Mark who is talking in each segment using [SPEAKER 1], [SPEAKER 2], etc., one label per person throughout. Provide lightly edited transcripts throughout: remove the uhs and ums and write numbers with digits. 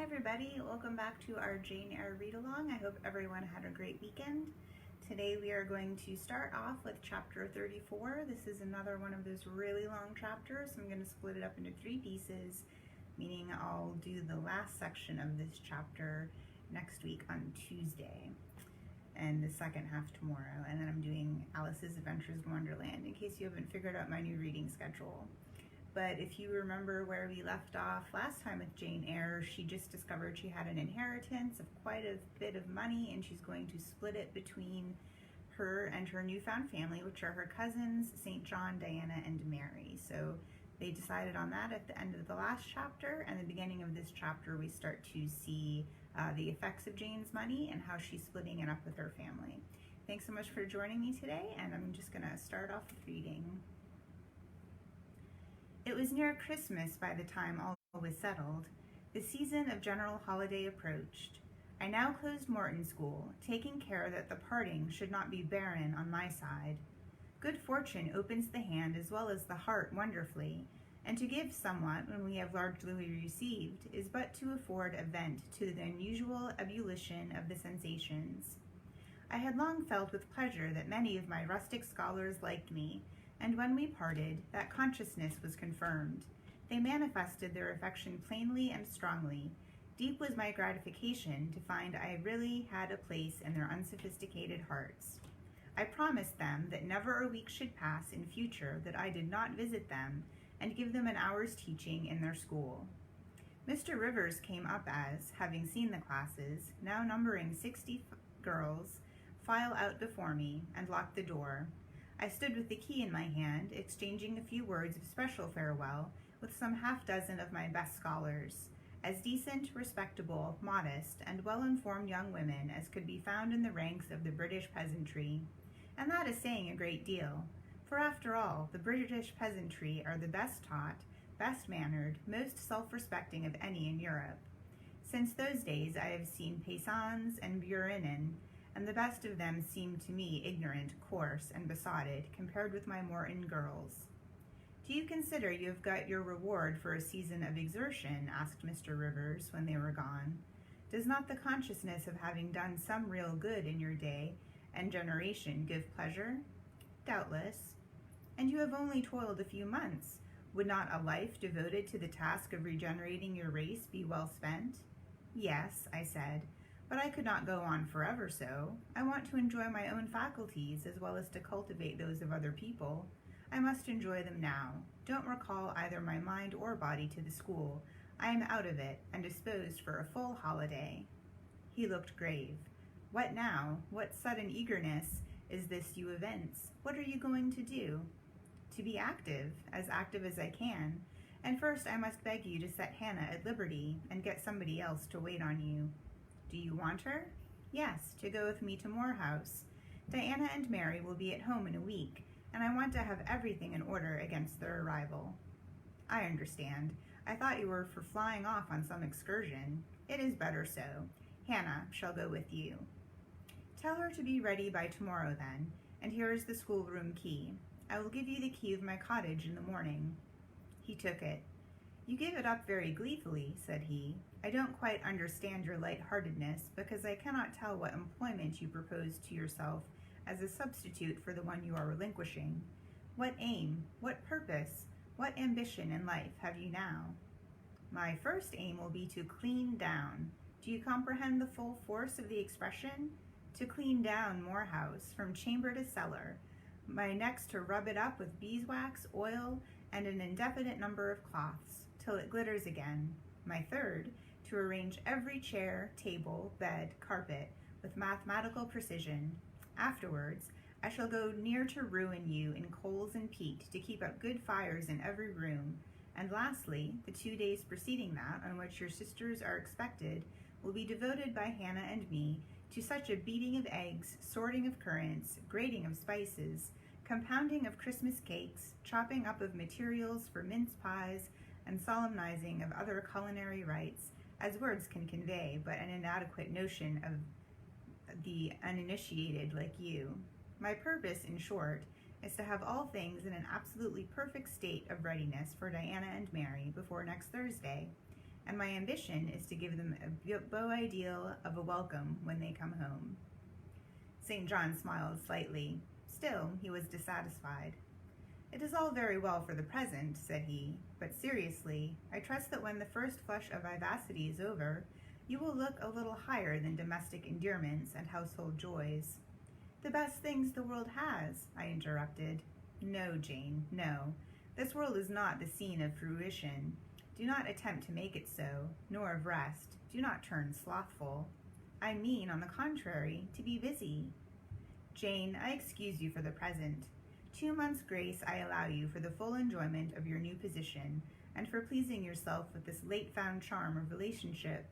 [SPEAKER 1] everybody, welcome back to our Jane Eyre read-along. I hope everyone had a great weekend. Today we are going to start off with chapter 34. This is another one of those really long chapters. I'm going to split it up into 3 pieces, meaning I'll do the last section of this chapter next week on Tuesday and the second half tomorrow, and then I'm doing Alice's Adventures in Wonderland in case you haven't figured out my new reading schedule. But if you remember where we left off last time with Jane Eyre, she just discovered she had an inheritance of quite a bit of money, and she's going to split it between her and her newfound family, which are her cousins, St. John, Diana, and Mary. So they decided on that at the end of the last chapter, and the beginning of this chapter we start to see the effects of Jane's money and how she's splitting it up with her family. Thanks so much for joining me today, and I'm just going to start off with reading. It was near Christmas by the time all was settled. The season of general holiday approached. I now closed Morton School, taking care that the parting should not be barren on my side. Good fortune opens the hand as well as the heart wonderfully, and to give somewhat when we have largely received is but to afford a vent to the unusual ebullition of the sensations. I had long felt with pleasure that many of my rustic scholars liked me, and when we parted, that consciousness was confirmed. They manifested their affection plainly and strongly. Deep was my gratification to find I really had a place in their unsophisticated hearts. I promised them that never a week should pass in future that I did not visit them and give them an hour's teaching in their school. Mr. Rivers came up as, having seen the classes, now numbering 60 girls, file out before me and locked the door. I stood with the key in my hand, exchanging a few words of special farewell with some half-dozen of my best scholars, as decent, respectable, modest, and well-informed young women as could be found in the ranks of the British peasantry. And that is saying a great deal, for after all, the British peasantry are the best taught, best mannered, most self-respecting of any in Europe. Since those days I have seen paysans and bourrinen, and the best of them seemed to me ignorant, coarse, and besotted, compared with my Morton girls. Do you consider you have got your reward for a season of exertion? Asked Mr. Rivers, when they were gone. Does not the consciousness of having done some real good in your day and generation give pleasure? Doubtless. And you have only toiled a few months. Would not a life devoted to the task of regenerating your race be well spent? Yes, I said. But I could not go on forever so. I want to enjoy my own faculties as well as to cultivate those of other people. I must enjoy them now. Don't recall either my mind or body to the school. I am out of it and disposed for a full holiday. He looked grave. What now? What sudden eagerness is this you evince? What are you going to do? To be active as I can. And first I must beg you to set Hannah at liberty and get somebody else to wait on you. Do you want her? Yes, to go with me to Moor House. Diana and Mary will be at home in a week, and I want to have everything in order against their arrival. I understand. I thought you were for flying off on some excursion. It is better so. Hannah shall go with you. Tell her to be ready by tomorrow then, and here is the schoolroom key. I will give you the key of my cottage in the morning. He took it. You give it up very gleefully, said he. I don't quite understand your light-heartedness, because I cannot tell what employment you propose to yourself as a substitute for the one you are relinquishing. What aim, what purpose, what ambition in life have you now? My first aim will be to clean down. Do you comprehend the full force of the expression? To clean down Moor House from chamber to cellar. My next to rub it up with beeswax, oil, and an indefinite number of cloths, till it glitters again. My third, to arrange every chair, table, bed, carpet, with mathematical precision. Afterwards, I shall go near to ruin you in coals and peat to keep up good fires in every room. And lastly, the 2 days preceding that, on which your sisters are expected, will be devoted by Hannah and me to such a beating of eggs, sorting of currants, grating of spices, compounding of Christmas cakes, chopping up of materials for mince pies, and solemnizing of other culinary rites, as words can convey but an inadequate notion of the uninitiated like you. My purpose, in short, is to have all things in an absolutely perfect state of readiness for Diana and Mary before next Thursday. and my ambition is to give them a beau ideal of a welcome when they come home." St. John smiled slightly. Still, he was dissatisfied. "It is all very well for the present," said he, "but seriously, I trust that when the first flush of vivacity is over, you will look a little higher than domestic endearments and household joys." "The best things the world has," I interrupted. "No, Jane, no. This world is not the scene of fruition. Do not attempt to make it so, nor of rest. Do not turn slothful. I mean, on the contrary, to be busy." "Jane, I excuse you for the present. 2 months' grace I allow you for the full enjoyment of your new position, and for pleasing yourself with this late-found charm of relationship.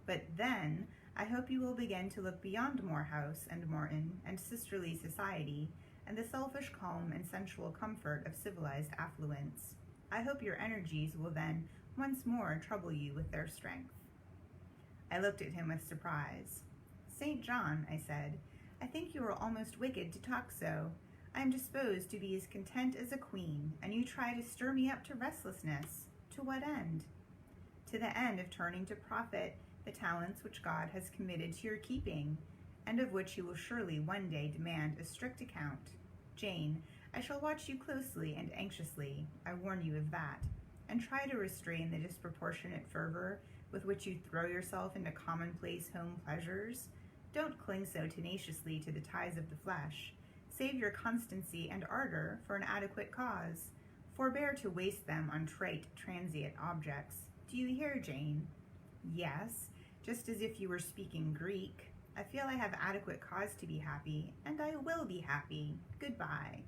[SPEAKER 1] But then, I hope you will begin to look beyond Moor House and Morton and sisterly society, and the selfish calm and sensual comfort of civilized affluence. I hope your energies will then once more trouble you with their strength." I looked at him with surprise. "St. John," I said, "I think you are almost wicked to talk so. I am disposed to be as content as a queen, and you try to stir me up to restlessness. To what end?" "To the end of turning to profit the talents which God has committed to your keeping, and of which he will surely one day demand a strict account. Jane, I shall watch you closely and anxiously, I warn you of that, and try to restrain the disproportionate fervor with which you throw yourself into commonplace home pleasures. Don't cling so tenaciously to the ties of the flesh. Save your constancy and ardor for an adequate cause. Forbear to waste them on trite, transient objects. Do you hear, Jane?" "Yes, just as if you were speaking Greek. I feel I have adequate cause to be happy, and I will be happy. Goodbye."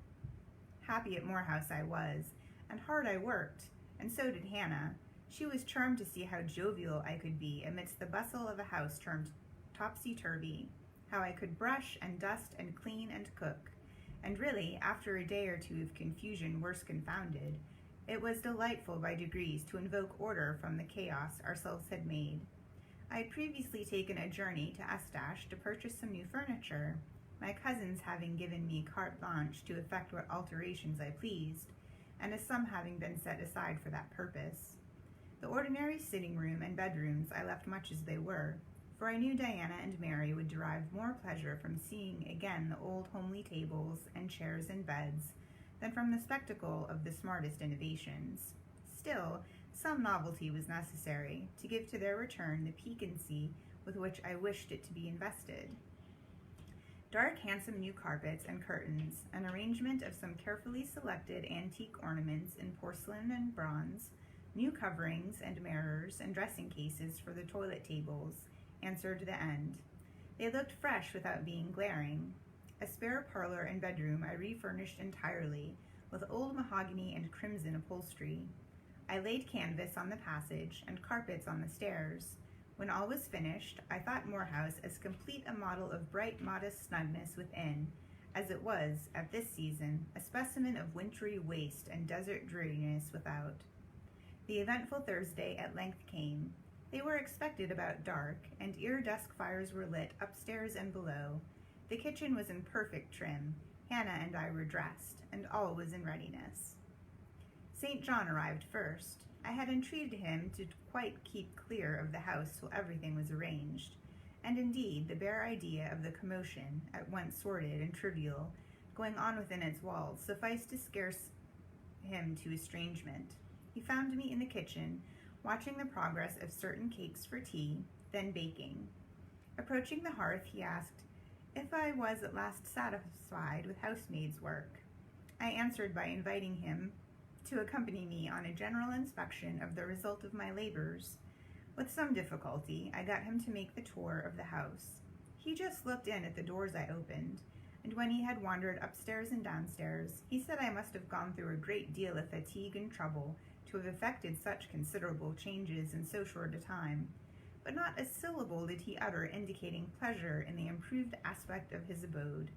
[SPEAKER 1] Happy at Moor House I was, and hard I worked, and so did Hannah. She was charmed to see how jovial I could be amidst the bustle of a house turned topsy-turvy, how I could brush and dust and clean and cook, and really, after a day or two of confusion worse confounded, it was delightful by degrees to invoke order from the chaos ourselves had made. I had previously taken a journey to Eustache to purchase some new furniture, my cousins having given me carte blanche to effect what alterations I pleased, and a sum having been set aside for that purpose. The ordinary sitting room and bedrooms I left much as they were, for I knew Diana and Mary would derive more pleasure from seeing again the old homely tables and chairs and beds than from the spectacle of the smartest innovations. Still, some novelty was necessary to give to their return the piquancy with which I wished it to be invested. Dark, handsome new carpets and curtains, an arrangement of some carefully selected antique ornaments in porcelain and bronze, new coverings and mirrors and dressing cases for the toilet tables, answered the end. They looked fresh without being glaring. A spare parlor and bedroom I refurnished entirely, with old mahogany and crimson upholstery. I laid canvas on the passage and carpets on the stairs. When all was finished, I thought Moor House as complete a model of bright, modest snugness within, as it was, at this season, a specimen of wintry waste and desert dreariness without. The eventful Thursday at length came. They were expected about dark, and ere dusk fires were lit upstairs and below. The kitchen was in perfect trim. Hannah and I were dressed, and all was in readiness. St. John arrived first. I had entreated him to quite keep clear of the house till everything was arranged, and indeed the bare idea of the commotion, at once sordid and trivial, going on within its walls sufficed to scarce him to estrangement. He found me in the kitchen, watching the progress of certain cakes for tea, then baking. Approaching the hearth, he asked if I was at last satisfied with housemaid's work. I answered by inviting him to accompany me on a general inspection of the result of my labors. With some difficulty, I got him to make the tour of the house. He just looked in at the doors I opened, and when he had wandered upstairs and downstairs, he said I must have gone through a great deal of fatigue and trouble to have effected such considerable changes in so short a time, but not a syllable did he utter indicating pleasure in the improved aspect of his abode.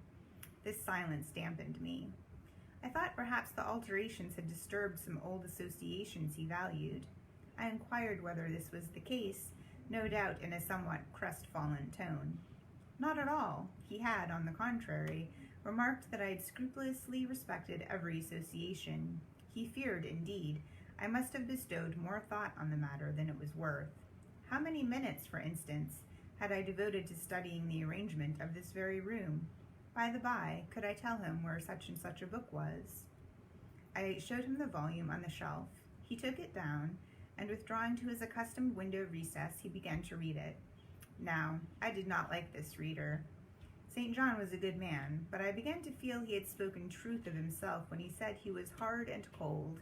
[SPEAKER 1] This silence dampened me. I thought perhaps the alterations had disturbed some old associations he valued. I inquired whether this was the case, no doubt in a somewhat crestfallen tone. Not at all. He had, on the contrary, remarked that I had scrupulously respected every association. He feared, indeed, I must have bestowed more thought on the matter than it was worth. How many minutes, for instance, had I devoted to studying the arrangement of this very room? By the by, could I tell him where such and such a book was? I showed him the volume on the shelf. He took it down, and withdrawing to his accustomed window recess, he began to read it. Now, I did not like this reader. St. John was a good man, but I began to feel he had spoken truth of himself when he said he was hard and cold.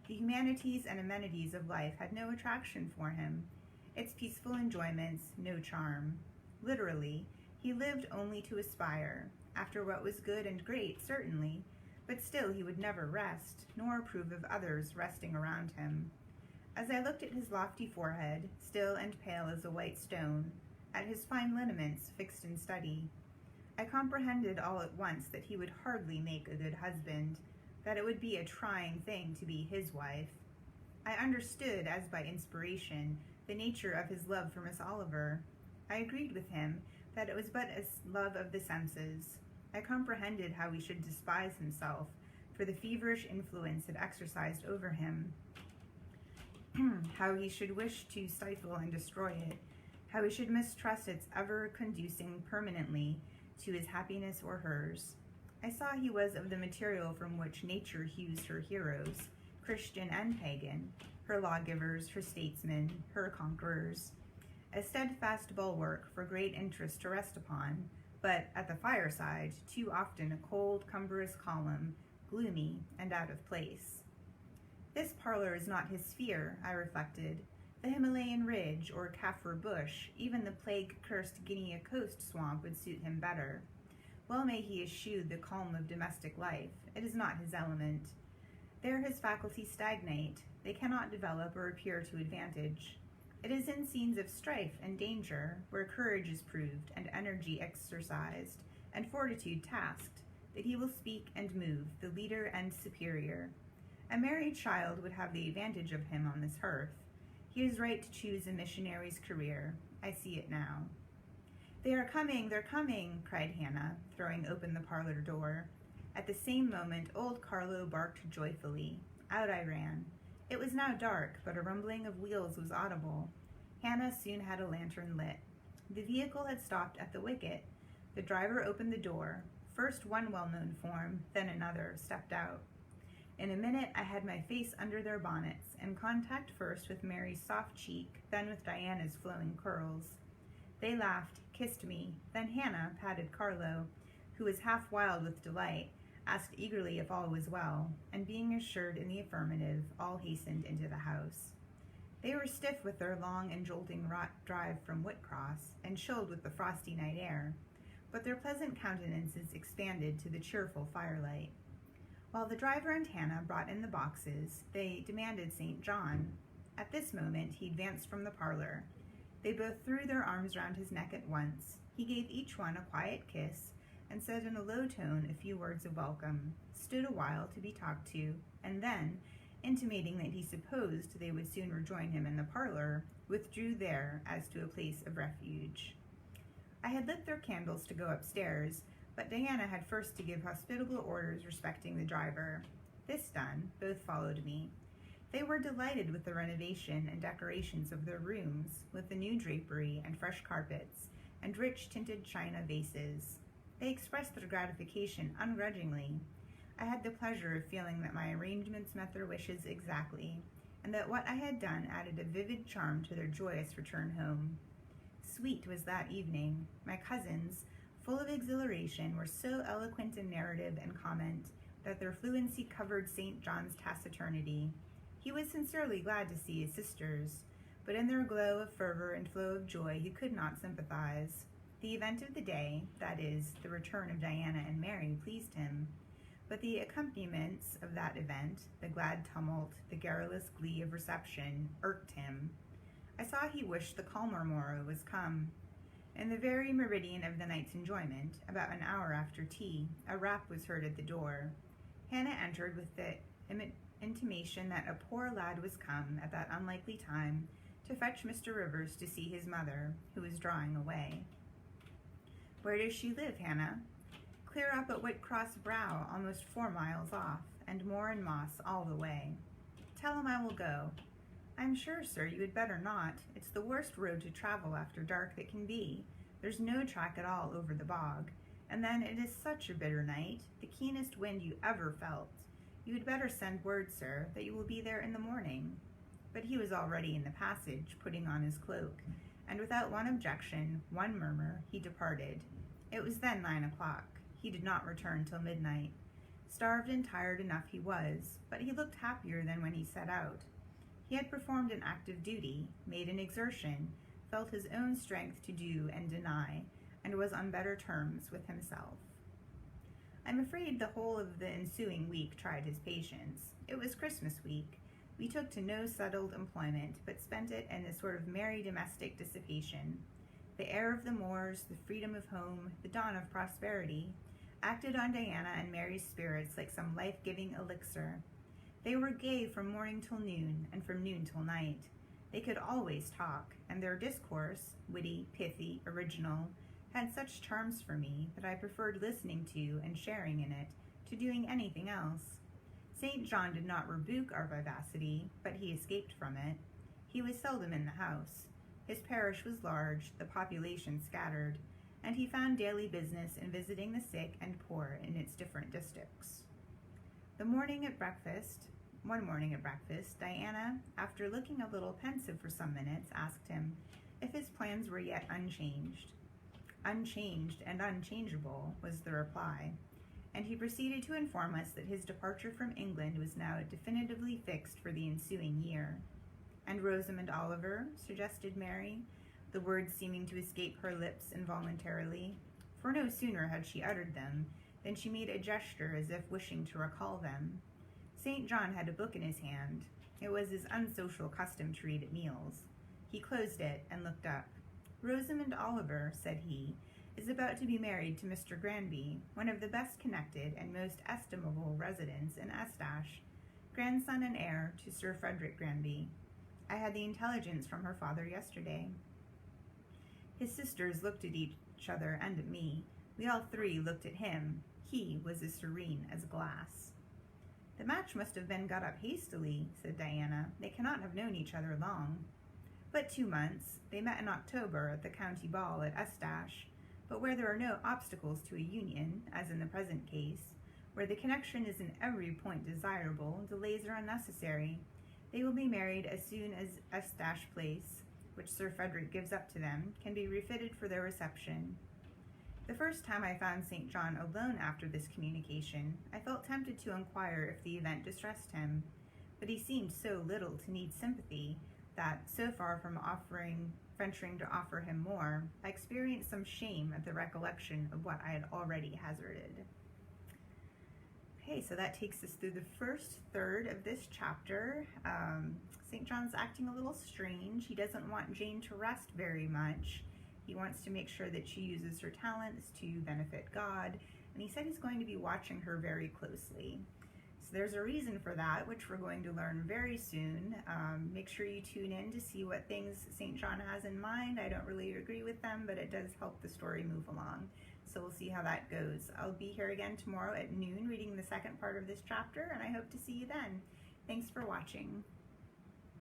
[SPEAKER 1] The humanities and amenities of life had no attraction for him, its peaceful enjoyments no charm. Literally, he lived only to aspire, after what was good and great, certainly, but still he would never rest, nor approve of others resting around him. As I looked at his lofty forehead, still and pale as a white stone, at his fine lineaments fixed in study, I comprehended all at once that he would hardly make a good husband, that it would be a trying thing to be his wife. I understood, as by inspiration, the nature of his love for Miss Oliver. I agreed with him that it was but a love of the senses. I comprehended how he should despise himself for the feverish influence it exercised over him, how he should wish to stifle and destroy it, how he should mistrust its ever conducing permanently to his happiness or hers. I saw he was of the material from which nature hews her heroes, Christian and pagan, her lawgivers, her statesmen, her conquerors, a steadfast bulwark for great interest to rest upon, but at the fireside, too often a cold, cumbrous column, gloomy and out of place. This parlor is not his sphere, I reflected. The Himalayan ridge or Kaffir bush, even the plague-cursed Guinea coast swamp would suit him better. Well may he eschew the calm of domestic life. It is not his element. There his faculties stagnate. They cannot develop or appear to advantage. It is in scenes of strife and danger, where courage is proved and energy exercised, and fortitude tasked, that he will speak and move, the leader and superior. A married child would have the advantage of him on this hearth. He is right to choose a missionary's career. I see it now. They're coming, cried Hannah, throwing open the parlor door. At the same moment, old Carlo barked joyfully. Out I ran. It was now dark, but a rumbling of wheels was audible. Hannah soon had a lantern lit. The vehicle had stopped at the wicket. The driver opened the door. First one well-known form, then another, stepped out. In a minute, I had my face under their bonnets, in contact first with Mary's soft cheek, then with Diana's flowing curls. They laughed, kissed me, then Hannah patted Carlo, who was half wild with delight, asked eagerly if all was well, and being assured in the affirmative, all hastened into the house. They were stiff with their long and jolting drive from Whitcross, and chilled with the frosty night air, but their pleasant countenances expanded to the cheerful firelight. While the driver and Hannah brought in the boxes, they demanded St. John. At this moment, he advanced from the parlor. They both threw their arms round his neck at once. He gave each one a quiet kiss, and said in a low tone a few words of welcome, stood a while to be talked to, and then, intimating that he supposed they would soon rejoin him in the parlor, withdrew there as to a place of refuge. I had lit their candles to go upstairs, but Diana had first to give hospitable orders respecting the driver. This done, both followed me. They were delighted with the renovation and decorations of their rooms, with the new drapery and fresh carpets, and rich tinted china vases. They expressed their gratification ungrudgingly. I had the pleasure of feeling that my arrangements met their wishes exactly, and that what I had done added a vivid charm to their joyous return home. Sweet was that evening. My cousins, full of exhilaration, were so eloquent in narrative and comment that their fluency covered St. John's taciturnity. He was sincerely glad to see his sisters, but in their glow of fervor and flow of joy he could not sympathize. The event of the day, that is, the return of Diana and Mary, pleased him, but the accompaniments of that event, the glad tumult, the garrulous glee of reception, irked him. I saw he wished the calmer morrow was come. In the very meridian of the night's enjoyment, about an hour after tea, a rap was heard at the door. Hannah entered with the intimation that a poor lad was come at that unlikely time to fetch Mr. Rivers to see his mother, who was drawing away. Where does she live, Hannah? Clear up at Whitcross Brow, almost 4 miles off, and Moor and Moss all the way. Tell him I will go." "I'm sure, sir, you had better not. It's the worst road to travel after dark that can be. There's no track at all over the bog. And then it is such a bitter night, the keenest wind you ever felt. You had better send word, sir, that you will be there in the morning." But he was already in the passage, putting on his cloak, and without one objection, one murmur, he departed. It was then 9 o'clock. He did not return till midnight. Starved and tired enough he was, but he looked happier than when he set out. He had performed an active duty, made an exertion, felt his own strength to do and deny, and was on better terms with himself. I'm afraid the whole of the ensuing week tried his patience. It was Christmas week. We took to no settled employment, but spent it in a sort of merry domestic dissipation. The air of the moors, the freedom of home, the dawn of prosperity, acted on Diana and Mary's spirits like some life-giving elixir. They were gay from morning till noon, and from noon till night. They could always talk, and their discourse, witty, pithy, original, had such charms for me that I preferred listening to and sharing in it to doing anything else. St. John did not rebuke our vivacity, but he escaped from it. He was seldom in the house. His parish was large, the population scattered, and he found daily business in visiting the sick and poor in its different districts. One morning at breakfast, Diana, after looking a little pensive for some minutes, asked him if his plans were yet unchanged. "Unchanged and unchangeable," was the reply, and he proceeded to inform us that his departure from England was now definitively fixed for the ensuing year. "And Rosamond Oliver?" suggested Mary, the words seeming to escape her lips involuntarily, for no sooner had she uttered them than she made a gesture as if wishing to recall them. St. John had a book in his hand. It was his unsocial custom to read at meals. He closed it and looked up. "Rosamond Oliver," said he, "is about to be married to Mr. Granby, one of the best connected and most estimable residents in Eustache, grandson and heir to Sir Frederick Granby. I had the intelligence from her father yesterday." His sisters looked at each other and at me. We all three looked at him. He was as serene as glass. "The match must have been got up hastily," said Diana. "They cannot have known each other long." "But 2 months. They met in October at the county ball at Eustache. But where there are no obstacles to a union, as in the present case, where the connection is in every point desirable, delays are unnecessary. They will be married as soon as Eustache Place, which Sir Frederick gives up to them, can be refitted for their reception." The first time I found St. John alone after this communication, I felt tempted to inquire if the event distressed him, but he seemed so little to need sympathy that, so far from venturing to offer him more, I experienced some shame at the recollection of what I had already hazarded. Okay, so that takes us through the first third of this chapter. St. John's acting a little strange. He doesn't want Jane to rest very much. He wants to make sure that she uses her talents to benefit God, and he said he's going to be watching her very closely. So there's a reason for that, which we're going to learn very soon. Make sure you tune in to see what things St. John has in mind. I don't really agree with them, but it does help the story move along. So we'll see how that goes. I'll be here again tomorrow at noon reading the second part of this chapter, and I hope to see you then. Thanks for watching.